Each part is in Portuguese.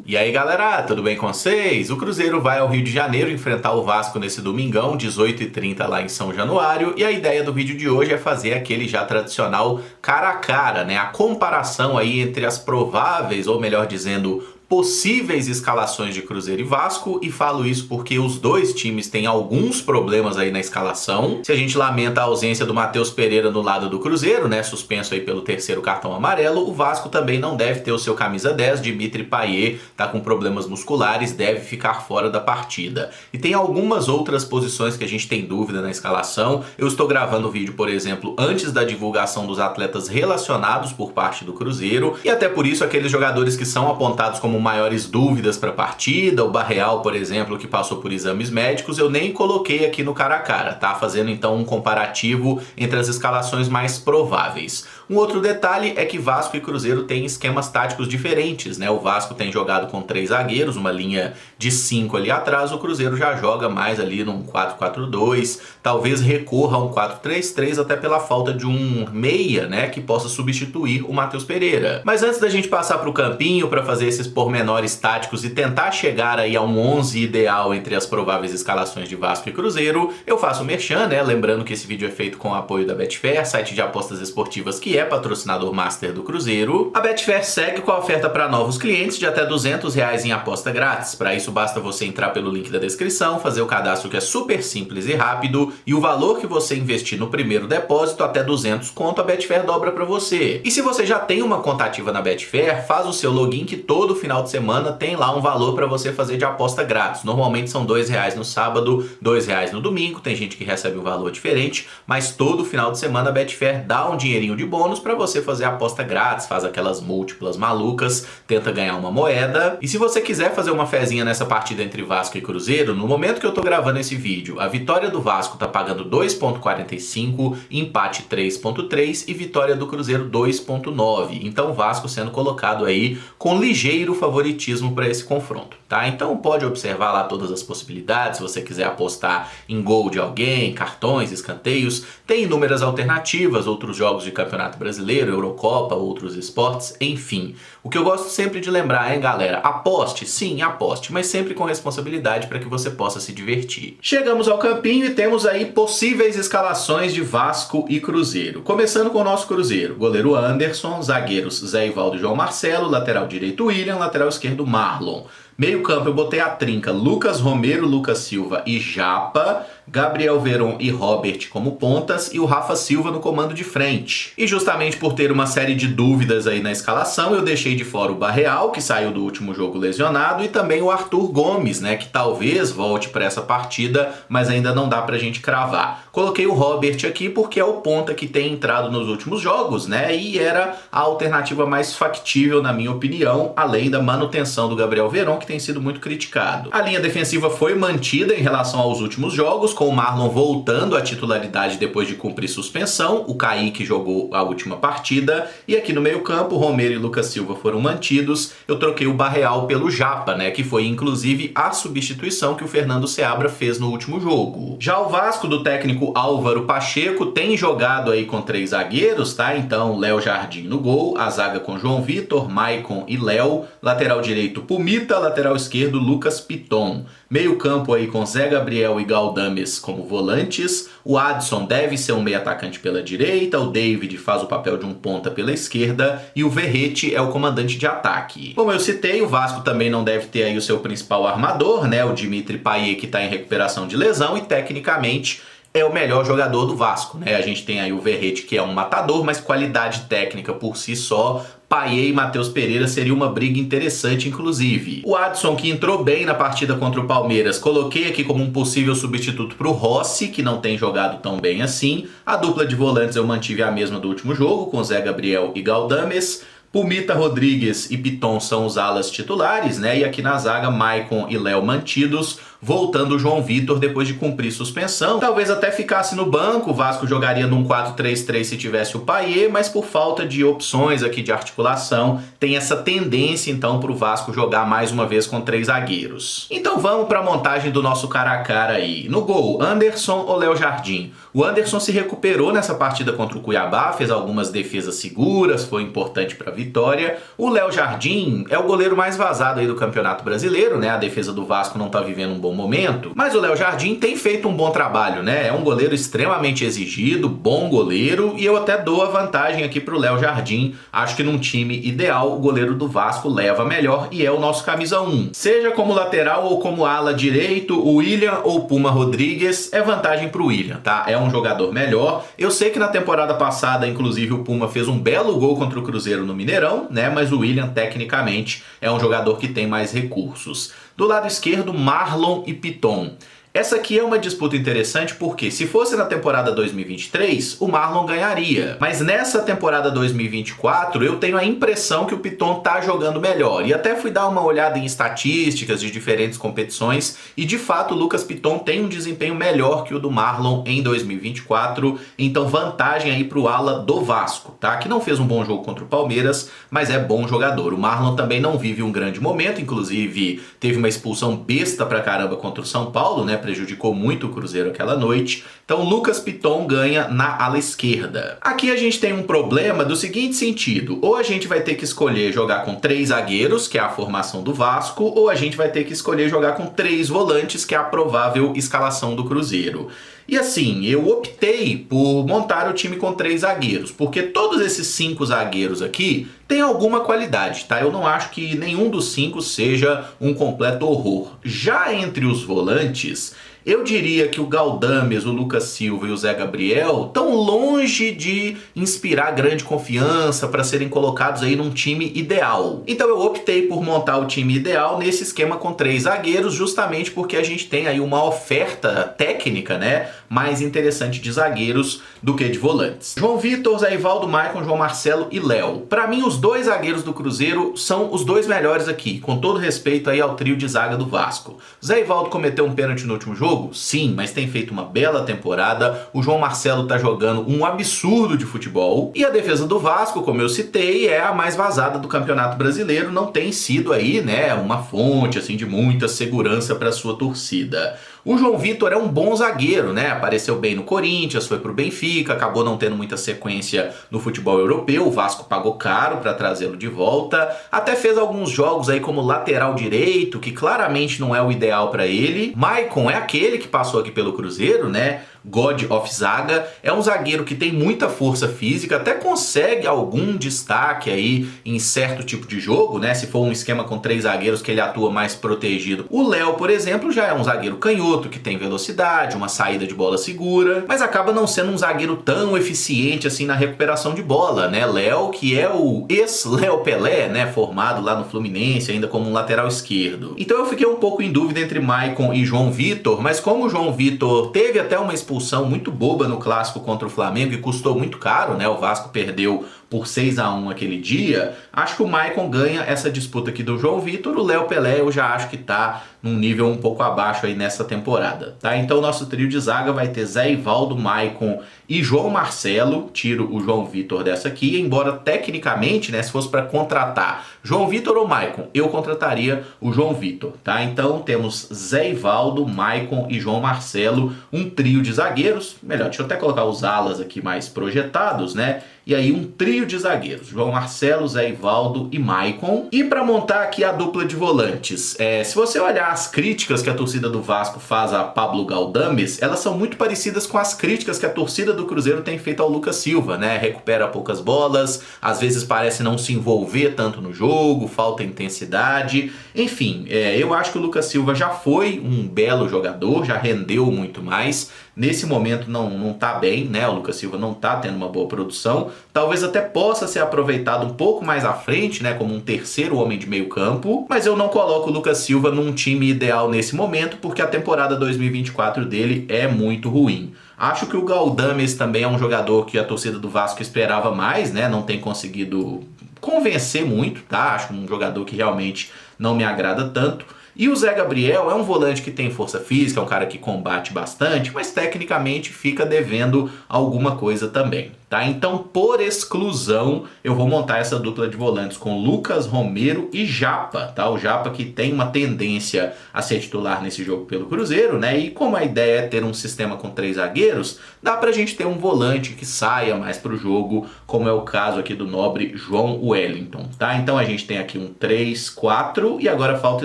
E aí galera, tudo bem com vocês? O Cruzeiro vai ao Rio de Janeiro enfrentar o Vasco nesse domingão, 18h30 lá em São Januário, e a ideia do vídeo de hoje é fazer aquele já tradicional cara a cara, né? A comparação aí entre as prováveis, ou melhor dizendo, possíveis escalações de Cruzeiro e Vasco, e falo isso porque os dois times têm alguns problemas aí na escalação. Se a gente lamenta a ausência do Matheus Pereira no lado do Cruzeiro, né, suspenso aí pelo terceiro cartão amarelo, o Vasco também não deve ter o seu camisa 10, Dimitri Payet, tá com problemas musculares, deve ficar fora da partida. E tem algumas outras posições que a gente tem dúvida na escalação. Eu estou gravando o vídeo, por exemplo, antes da divulgação dos atletas relacionados por parte do Cruzeiro, e até por isso aqueles jogadores que são apontados como maiores dúvidas para a partida, o Barreal, por exemplo, que passou por exames médicos, eu nem coloquei aqui no cara a cara, tá? Fazendo então um comparativo entre as escalações mais prováveis. Um outro detalhe é que Vasco e Cruzeiro têm esquemas táticos diferentes, né? O Vasco tem jogado com 3 zagueiros, uma linha de 5 ali atrás, o Cruzeiro já joga mais ali num 4-4-2, talvez recorra a um 4-3-3 até pela falta de um meia, né, que possa substituir o Matheus Pereira. Mas antes da gente passar para o campinho para fazer esses pormenores táticos e tentar chegar aí a um 11 ideal entre as prováveis escalações de Vasco e Cruzeiro, eu faço o merchan, né? Lembrando que esse vídeo é feito com o apoio da Betfair, site de apostas esportivas que é patrocinador master do Cruzeiro. A Betfair segue com a oferta para novos clientes de até R$200 em aposta grátis. Para isso basta você entrar pelo link da descrição, fazer o cadastro que é super simples e rápido, e o valor que você investir no primeiro depósito, até 200 conto, a Betfair dobra para você. E se você já tem uma conta ativa na Betfair, faz o seu login que todo final de semana tem lá um valor para você fazer de aposta grátis. Normalmente são R$2 no sábado, R$2 no domingo, tem gente que recebe um valor diferente, mas todo final de semana a Betfair dá um dinheirinho de bônus para você fazer a aposta grátis, faz aquelas múltiplas malucas, tenta ganhar uma moeda. E se você quiser fazer uma fezinha nessa partida entre Vasco e Cruzeiro, no momento que eu tô gravando esse vídeo, a vitória do Vasco tá pagando 2,45, empate 3,3 e vitória do Cruzeiro 2,9. Então o Vasco sendo colocado aí com ligeiro favoritismo para esse confronto, tá? Então pode observar lá todas as possibilidades, se você quiser apostar em gol de alguém, cartões, escanteios, tem inúmeras alternativas, outros jogos de Campeonato Brasileiro, Eurocopa, outros esportes, enfim. O que eu gosto sempre de lembrar, hein, galera? Aposte, sim, aposte, mas sempre com responsabilidade para que você possa se divertir. Chegamos ao campinho e temos aí possíveis escalações de Vasco e Cruzeiro. Começando com o nosso Cruzeiro. Goleiro Anderson, zagueiros Zé Ivaldo e João Marcelo, lateral direito William, lateral esquerdo Marlon. Meio campo eu botei a trinca Lucas Romero, Lucas Silva e Japa, Gabriel Veron e Robert como pontas e o Rafa Silva no comando de frente. E justamente por ter uma série de dúvidas aí na escalação, eu deixei de fora o Barreal, que saiu do último jogo lesionado, e também o Arthur Gomes, né, que talvez volte para essa partida, mas ainda não dá pra gente cravar. Coloquei o Robert aqui porque é o ponta que tem entrado nos últimos jogos, né, e era a alternativa mais factível na minha opinião, além da manutenção do Gabriel Veron, que tem sido muito criticado. A linha defensiva foi mantida em relação aos últimos jogos, com o Marlon voltando à titularidade depois de cumprir suspensão, o Kaique jogou a última partida, e aqui no meio campo, Romero e Lucas Silva foram mantidos. Eu troquei o Barreal pelo Japa, né, que foi inclusive a substituição que o Fernando Seabra fez no último jogo. Já o Vasco do técnico Álvaro Pacheco tem jogado aí com 3 zagueiros, tá? Então, Léo Jardim no gol, a zaga com João Vitor, Maicon e Léo, lateral direito Pumita, lateral esquerdo Lucas Piton. Meio campo aí com Zé Gabriel e Galdames como volantes, o Adson deve ser um meio atacante pela direita, o David faz o papel de um ponta pela esquerda e o Verrete é o comandante de ataque. Como eu citei, o Vasco também não deve ter aí o seu principal armador, né, o Dimitri Payet, que está em recuperação de lesão e tecnicamente é o melhor jogador do Vasco, né? A gente tem aí o Verrete, que é um matador, mas qualidade técnica por si só, Payet e Matheus Pereira seria uma briga interessante, inclusive. O Adson, que entrou bem na partida contra o Palmeiras, coloquei aqui como um possível substituto para o Rossi, que não tem jogado tão bem assim. A dupla de volantes eu mantive a mesma do último jogo, com Zé Gabriel e Galdames. Pumita, Rodrigues e Piton são os alas titulares, né? E aqui na zaga, Maicon e Léo mantidos, voltando o João Vitor depois de cumprir suspensão. Talvez até ficasse no banco, o Vasco jogaria num 4-3-3 se tivesse o Payet, mas por falta de opções aqui de articulação, tem essa tendência então para o Vasco jogar mais uma vez com 3 zagueiros. Então vamos para a montagem do nosso cara a cara aí. No gol, Anderson ou Léo Jardim? O Anderson se recuperou nessa partida contra o Cuiabá, fez algumas defesas seguras, foi importante para a vitória. O Léo Jardim é o goleiro mais vazado aí do Campeonato Brasileiro, né? A defesa do Vasco não tá vivendo um bom momento, mas o Léo Jardim tem feito um bom trabalho, né? É um goleiro extremamente exigido, bom goleiro, e eu até dou a vantagem aqui pro Léo Jardim. Acho que num time ideal, o goleiro do Vasco leva melhor e é o nosso camisa 1. Seja como lateral ou como ala direito, o William ou Puma Rodrigues, é vantagem pro William, tá? É um jogador melhor. Eu sei que na temporada passada, inclusive, o Puma fez um belo gol contra o Cruzeiro no Mineirão, né? Mas o William, tecnicamente, é um jogador que tem mais recursos. Do lado esquerdo, Marlon e Piton. Essa aqui é uma disputa interessante porque se fosse na temporada 2023, o Marlon ganharia. Mas nessa temporada 2024, eu tenho a impressão que o Piton tá jogando melhor. E até fui dar uma olhada em estatísticas de diferentes competições e de fato o Lucas Piton tem um desempenho melhor que o do Marlon em 2024. Então vantagem aí pro ala do Vasco, tá? Que não fez um bom jogo contra o Palmeiras, mas é bom jogador. O Marlon também não vive um grande momento, inclusive teve uma expulsão besta pra caramba contra o São Paulo, né? Prejudicou muito o Cruzeiro aquela noite. Então Lucas Piton ganha na ala esquerda. Aqui a gente tem um problema do seguinte sentido: ou a gente vai ter que escolher jogar com 3 zagueiros, que é a formação do Vasco, ou a gente vai ter que escolher jogar com 3 volantes, que é a provável escalação do Cruzeiro. E assim, eu optei por montar o time com 3 zagueiros, porque todos esses 5 zagueiros aqui têm alguma qualidade, tá? Eu não acho que nenhum dos 5 seja um completo horror. Já entre os volantes, eu diria que o Galdames, o Lucas Silva e o Zé Gabriel estão longe de inspirar grande confiança para serem colocados aí num time ideal. Então eu optei por montar o time ideal nesse esquema com 3 zagueiros, justamente porque a gente tem aí uma oferta técnica, né, mais interessante de zagueiros do que de volantes. João Vitor, Zé Ivaldo, Maicon, João Marcelo e Léo. Para mim, os 2 zagueiros do Cruzeiro são os 2 melhores aqui, com todo respeito aí ao trio de zaga do Vasco. Zé Ivaldo cometeu um pênalti no último jogo? Sim, mas tem feito uma bela temporada. O João Marcelo tá jogando um absurdo de futebol. E a defesa do Vasco, como eu citei, é a mais vazada do Campeonato Brasileiro. Não tem sido aí, né, uma fonte assim de muita segurança para sua torcida. O João Vitor é um bom zagueiro, né? Apareceu bem no Corinthians, foi pro Benfica, acabou não tendo muita sequência no futebol europeu. O Vasco pagou caro para trazê-lo de volta. Até fez alguns jogos aí como lateral direito, que claramente não é o ideal para ele. Maicon é aquele que passou aqui pelo Cruzeiro, né? God of Zaga, é um zagueiro que tem muita força física, até consegue algum destaque aí em certo tipo de jogo, né? Se for um esquema com 3 zagueiros que ele atua mais protegido. O Léo, por exemplo, já é um zagueiro canhoto, que tem velocidade, uma saída de bola segura, mas acaba não sendo um zagueiro tão eficiente assim na recuperação de bola, né? Léo, que é o ex-Léo Pelé, né? Formado lá no Fluminense, ainda como um lateral esquerdo. Então eu fiquei um pouco em dúvida entre Maicon e João Vitor, mas como o João Vitor teve até uma expulsão muito boba no clássico contra o Flamengo e custou muito caro, né? O Vasco perdeu por 6-1 aquele dia. Acho que o Maicon ganha essa disputa aqui do João Vitor. O Léo Pelé eu já acho que tá num nível um pouco abaixo aí nessa temporada, tá? Então o nosso trio de zaga vai ter Zé Ivaldo, Maicon e João Marcelo. Tiro o João Vitor dessa aqui, embora tecnicamente, né, se fosse para contratar João Vitor ou Maicon, eu contrataria o João Vitor, tá? Então temos Zé Ivaldo, Maicon e João Marcelo, um trio de zagueiros. Melhor, deixa eu até colocar os alas aqui mais projetados, né? E aí um trio de zagueiros, João Marcelo, Zé Ivaldo e Maicon. E para montar aqui a dupla de volantes, se você olhar as críticas que a torcida do Vasco faz a Pablo Galdames, elas são muito parecidas com as críticas que a torcida do Cruzeiro tem feito ao Lucas Silva, né? Recupera poucas bolas, às vezes parece não se envolver tanto no jogo, falta intensidade. Enfim, eu acho que o Lucas Silva já foi um belo jogador, já rendeu muito mais. Nesse momento não tá bem, né? O Lucas Silva não tá tendo uma boa produção. Talvez até possa ser aproveitado um pouco mais à frente, né? Como um terceiro homem de meio campo. Mas eu não coloco o Lucas Silva num time ideal nesse momento, porque a temporada 2024 dele é muito ruim. Acho que o Galdames também é um jogador que a torcida do Vasco esperava mais, né? Não tem conseguido convencer muito, tá? Acho um jogador que realmente não me agrada tanto. E o Zé Gabriel é um volante que tem força física, é um cara que combate bastante, mas tecnicamente fica devendo alguma coisa também. tá? Então, por exclusão, eu vou montar essa dupla de volantes com Lucas Romero e Japa, tá? O Japa que tem uma tendência a ser titular nesse jogo pelo Cruzeiro, né? E como a ideia é ter um sistema com 3 zagueiros, dá pra gente ter um volante que saia mais pro jogo, como é o caso aqui do nobre João Wellington, tá? Então a gente tem aqui um 3-4 e agora falta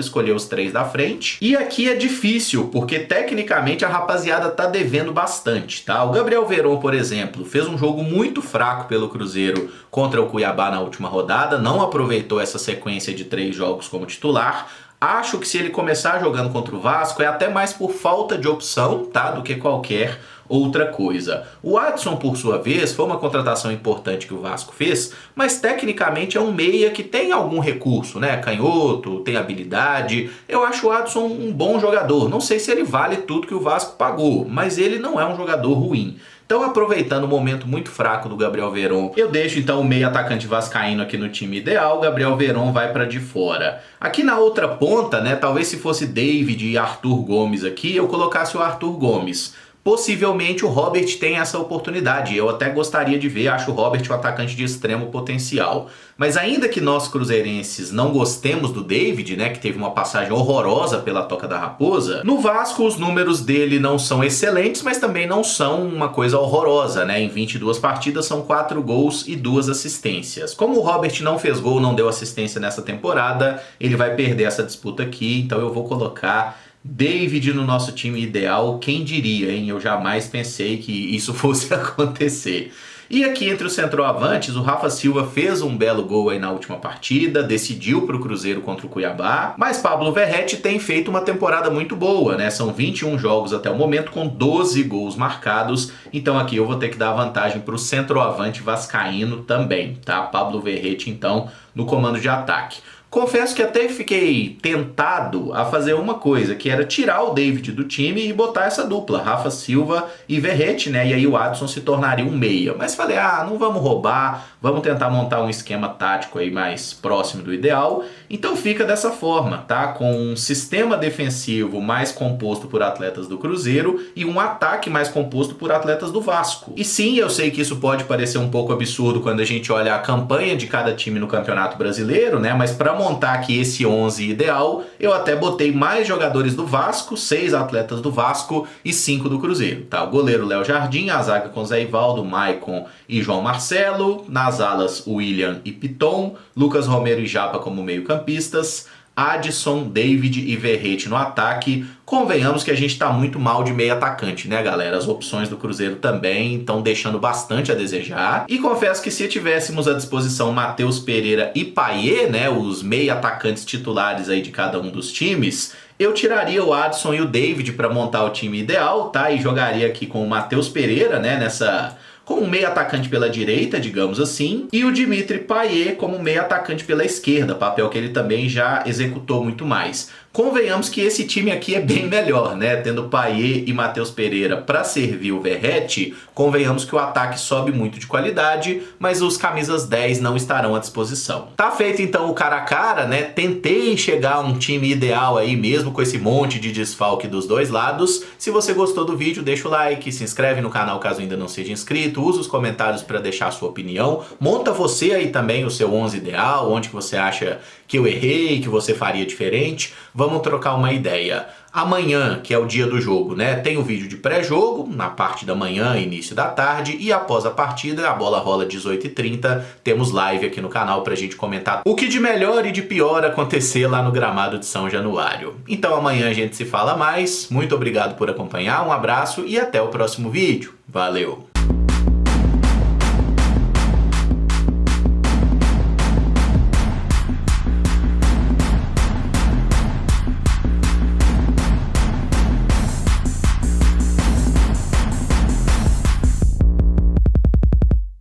escolher os 3 da frente. E aqui é difícil, porque tecnicamente a rapaziada tá devendo bastante, tá? O Gabriel Veron, por exemplo, fez um jogo muito fraco pelo Cruzeiro contra o Cuiabá na última rodada, não aproveitou essa sequência de 3 jogos como titular. Acho que se ele começar jogando contra o Vasco é até mais por falta de opção, tá, do que qualquer outra coisa. O Adson, por sua vez, foi uma contratação importante que o Vasco fez, mas tecnicamente é um meia que tem algum recurso, né? Canhoto, tem habilidade. Eu acho o Adson um bom jogador. Não sei se ele vale tudo que o Vasco pagou, mas ele não é um jogador ruim. Então, aproveitando o momento muito fraco do Gabriel Veron, eu deixo então o meio atacante vascaíno aqui no time ideal. Gabriel Veron vai para de fora. Aqui na outra ponta, né, talvez se fosse David e Arthur Gomes aqui, eu colocasse o Arthur Gomes. Possivelmente o Robert tem essa oportunidade, eu até gostaria de ver, acho o Robert um atacante de extremo potencial. Mas ainda que nós cruzeirenses não gostemos do David, né, que teve uma passagem horrorosa pela Toca da Raposa, no Vasco os números dele não são excelentes, mas também não são uma coisa horrorosa, né? Em 22 partidas são 4 gols e 2 assistências. Como o Robert não fez gol, não deu assistência nessa temporada, ele vai perder essa disputa aqui, então eu vou colocar David no nosso time ideal. Quem diria, hein? Eu jamais pensei que isso fosse acontecer. E aqui entre os centroavantes, o Rafa Silva fez um belo gol aí na última partida, decidiu para o Cruzeiro contra o Cuiabá, mas Pablo Verratti tem feito uma temporada muito boa, né? São 21 jogos até o momento com 12 gols marcados, então aqui eu vou ter que dar vantagem para o centroavante vascaíno também, tá? Pablo Verratti então no comando de ataque. Confesso que até fiquei tentado a fazer uma coisa, que era tirar o David do time e botar essa dupla, Rafa Silva e Verratti, né? E aí o Adson se tornaria um meia. Mas falei, não vamos roubar, vamos tentar montar um esquema tático aí mais próximo do ideal. Então fica dessa forma, tá? Com um sistema defensivo mais composto por atletas do Cruzeiro e um ataque mais composto por atletas do Vasco. E sim, eu sei que isso pode parecer um pouco absurdo quando a gente olha a campanha de cada time no Campeonato Brasileiro, né? Mas para montar aqui esse 11 ideal, eu até botei mais jogadores do Vasco, 6 atletas do Vasco e 5 do Cruzeiro, tá? O goleiro Léo Jardim, a zaga com Zé Ivaldo, Maicon e João Marcelo, nas alas William e Piton, Lucas Romero e Japa como meio-campistas, Adson, David e Verratti no ataque. Convenhamos que a gente tá muito mal de meio atacante, né, galera? As opções do Cruzeiro também estão deixando bastante a desejar. E confesso que se tivéssemos à disposição Matheus Pereira e Payet, né, os meio atacantes titulares aí de cada um dos times, eu tiraria o Adson e o David para montar o time ideal, tá? E jogaria aqui com o Matheus Pereira, né, como um meio atacante pela direita, digamos assim, e o Dimitri Payet como meio atacante pela esquerda, papel que ele também já executou muito mais. Convenhamos que esse time aqui é bem melhor, né? Tendo Payet e Matheus Pereira para servir o Verratti, convenhamos que o ataque sobe muito de qualidade, mas os camisas 10 não estarão à disposição. Tá feito então o cara a cara, né? Tentei chegar a um time ideal aí mesmo com esse monte de desfalque dos dois lados. Se você gostou do vídeo, deixa o like, se inscreve no canal caso ainda não seja inscrito, usa os comentários para deixar a sua opinião, monta você aí também o seu 11 ideal, onde que você acha que eu errei, que você faria diferente. Vamos trocar uma ideia. Amanhã, que é o dia do jogo, né? Tem o vídeo de pré-jogo, na parte da manhã, início da tarde, e após a partida, a bola rola 18h30, temos live aqui no canal pra gente comentar o que de melhor e de pior acontecer lá no gramado de São Januário. Então amanhã a gente se fala mais, muito obrigado por acompanhar, um abraço e até o próximo vídeo. Valeu!